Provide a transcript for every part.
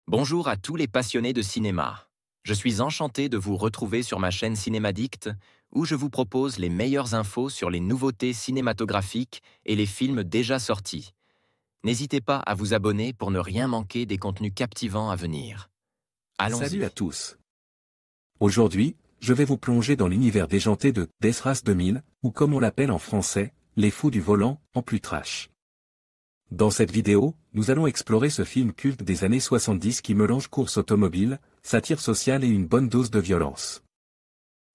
Bonjour à tous les passionnés de cinéma. Je suis enchanté de vous retrouver sur ma chaîne Cinémadicte, où je vous propose les meilleures infos sur les nouveautés cinématographiques et les films déjà sortis. N'hésitez pas à vous abonner pour ne rien manquer des contenus captivants à venir. Allons-y. Salut à tous. Aujourd'hui, je vais vous plonger dans l'univers déjanté de Death Race 2000, ou comme on l'appelle en français, Les Fous du Volant, en plus trash. Dans cette vidéo, nous allons explorer ce film culte des années 70 qui mélange course automobile, satire sociale et une bonne dose de violence.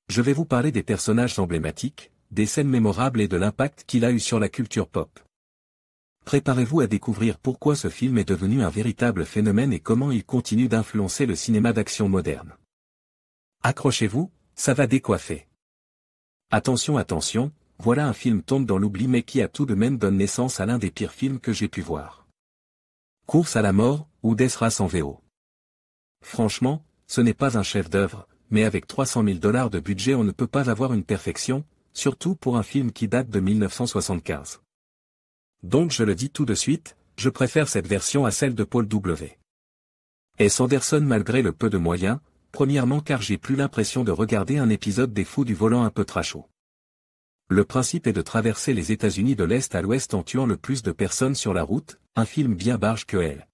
Je vais vous parler des personnages emblématiques, des scènes mémorables et de l'impact qu'il a eu sur la culture pop. Préparez-vous à découvrir pourquoi ce film est devenu un véritable phénomène et comment il continue d'influencer le cinéma d'action moderne. Accrochez-vous, ça va décoiffer. Attention, attention, voilà un film tombe dans l'oubli mais qui a tout de même donné naissance à l'un des pires films que j'ai pu voir. Course à la mort, ou Death Race en VO. Franchement, ce n'est pas un chef-d'œuvre, mais avec 300 000 $ de budget on ne peut pas avoir une perfection, surtout pour un film qui date de 1975. Donc je le dis tout de suite, je préfère cette version à celle de Paul W. S. Anderson malgré le peu de moyens, premièrement car j'ai plus l'impression de regarder un épisode des Fous du Volant un peu trashos. Le principe est de traverser les États-Unis de l'Est à l'Ouest en tuant le plus de personnes sur la route, un film bien barge que elle.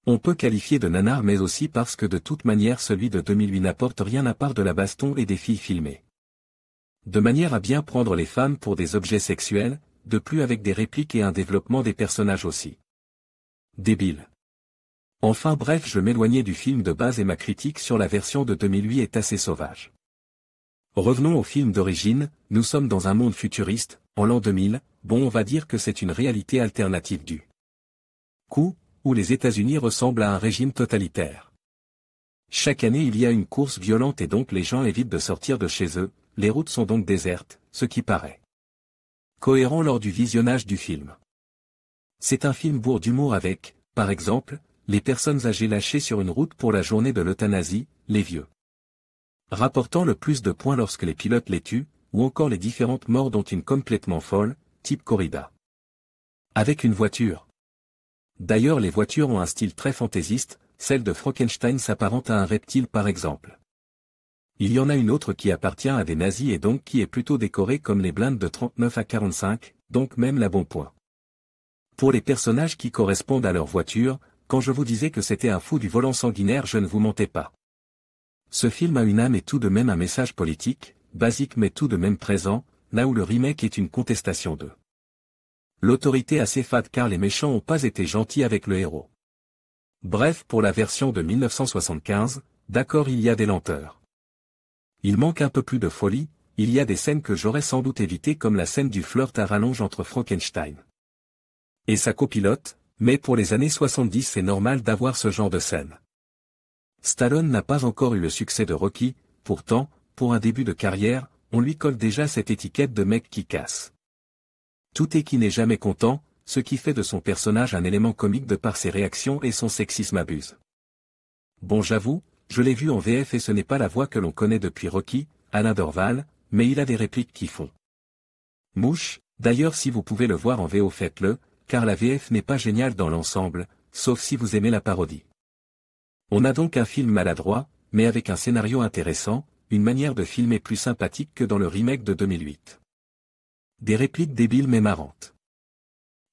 On peut qualifier de nanar mais aussi parce que de toute manière celui de 2008 n'apporte rien à part de la baston et des filles filmées. De manière à bien prendre les femmes pour des objets sexuels, de plus avec des répliques et un développement des personnages aussi. Débile. Enfin bref je m'éloignais du film de base et ma critique sur la version de 2008 est assez sauvage. Revenons au film d'origine, nous sommes dans un monde futuriste, en l'an 2000, bon on va dire que c'est une réalité alternative du coup, où les États-Unis ressemblent à un régime totalitaire. Chaque année il y a une course violente et donc les gens évitent de sortir de chez eux, les routes sont donc désertes, ce qui paraît cohérent lors du visionnage du film. C'est un film bourre d'humour avec, par exemple, les personnes âgées lâchées sur une route pour la journée de l'euthanasie, les vieux rapportant le plus de points lorsque les pilotes les tuent, ou encore les différentes morts dont une complètement folle, type corrida. Avec une voiture. D'ailleurs les voitures ont un style très fantaisiste, celle de Frankenstein s'apparente à un reptile par exemple. Il y en a une autre qui appartient à des nazis et donc qui est plutôt décorée comme les blindes de 39 à 45, donc même la bon point. Pour les personnages qui correspondent à leur voiture, quand je vous disais que c'était un fou du volant sanguinaire je ne vous mentais pas. Ce film a une âme et tout de même un message politique, basique mais tout de même présent, là où le remake est une contestation de l'autorité assez fade car les méchants n'ont pas été gentils avec le héros. Bref pour la version de 1975, d'accord il y a des lenteurs. Il manque un peu plus de folie, il y a des scènes que j'aurais sans doute évitées comme la scène du flirt à rallonge entre Frankenstein et sa copilote, mais pour les années 70 c'est normal d'avoir ce genre de scène. Stallone n'a pas encore eu le succès de Rocky, pourtant, pour un début de carrière, on lui colle déjà cette étiquette de mec qui casse. Tout et qui n'est jamais content, ce qui fait de son personnage un élément comique de par ses réactions et son sexisme abuse. Bon j'avoue, je l'ai vu en VF et ce n'est pas la voix que l'on connaît depuis Rocky, Alain Dorval, mais il a des répliques qui font mouche, d'ailleurs si vous pouvez le voir en VO faites-le, car la VF n'est pas géniale dans l'ensemble, sauf si vous aimez la parodie. On a donc un film maladroit, mais avec un scénario intéressant, une manière de filmer plus sympathique que dans le remake de 2008. Des répliques débiles mais marrantes.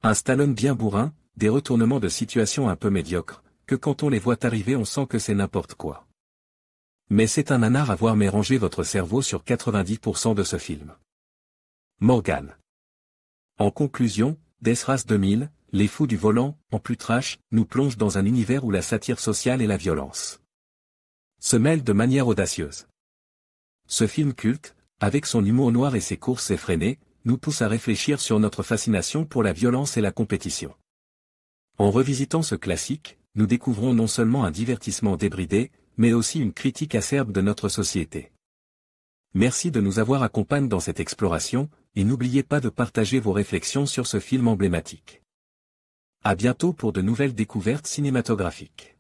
Un Stallone bien bourrin, des retournements de situation un peu médiocres, que quand on les voit arriver on sent que c'est n'importe quoi. Mais c'est un nanar à voir mais rangez votre cerveau sur 90% de ce film. Morgan. En conclusion, Death Race 2000, Les Fous du Volant, en plus trash, nous plonge dans un univers où la satire sociale et la violence se mêlent de manière audacieuse. Ce film culte, avec son humour noir et ses courses effrénées, nous pousse à réfléchir sur notre fascination pour la violence et la compétition. En revisitant ce classique, nous découvrons non seulement un divertissement débridé, mais aussi une critique acerbe de notre société. Merci de nous avoir accompagnés dans cette exploration, et n'oubliez pas de partager vos réflexions sur ce film emblématique. À bientôt pour de nouvelles découvertes cinématographiques.